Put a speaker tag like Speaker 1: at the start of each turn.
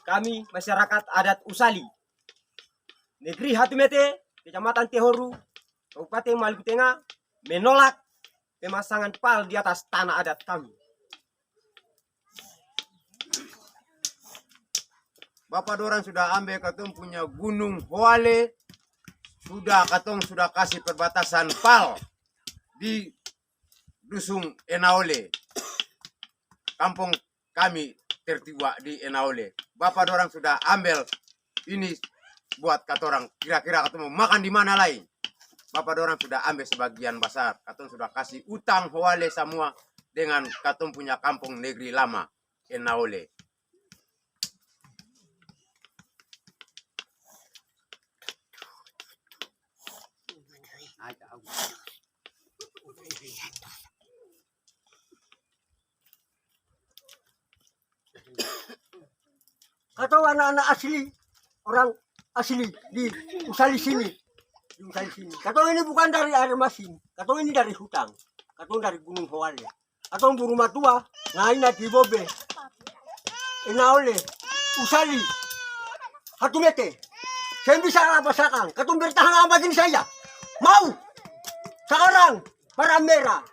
Speaker 1: kami masyarakat adat Usali, Negeri Hatumete, Kecamatan Tehoru, Kabupaten Maluku Tengah, menolak pemasangan PAL di atas tanah adat kami.
Speaker 2: Bapak dorang sudah ambil katong punya Gunung Hoale, katong sudah kasih perbatasan PAL di Dusun Enaole, kampung kami tertua di Enaole. Bapak dorang sudah ambil ini buat katorang, kira-kira katong mau makan di mana lain. Bapak dorang sudah ambil sebagian besar, katong sudah kasih utang Hoale semua dengan katong punya kampung negeri lama Enaole.
Speaker 1: Atau anak-anak asli, orang asli di Usali sini. Di Usali sini. Katong ini bukan dari air masin, katong ini dari hutan, katong dari Gunung Hoale. Katong berumah tua, ngaina di Bobe, Enaole, Usali, Hatumete. Saya bisa rasakan, katong bertahan sama begini saja. Mau sekarang para merah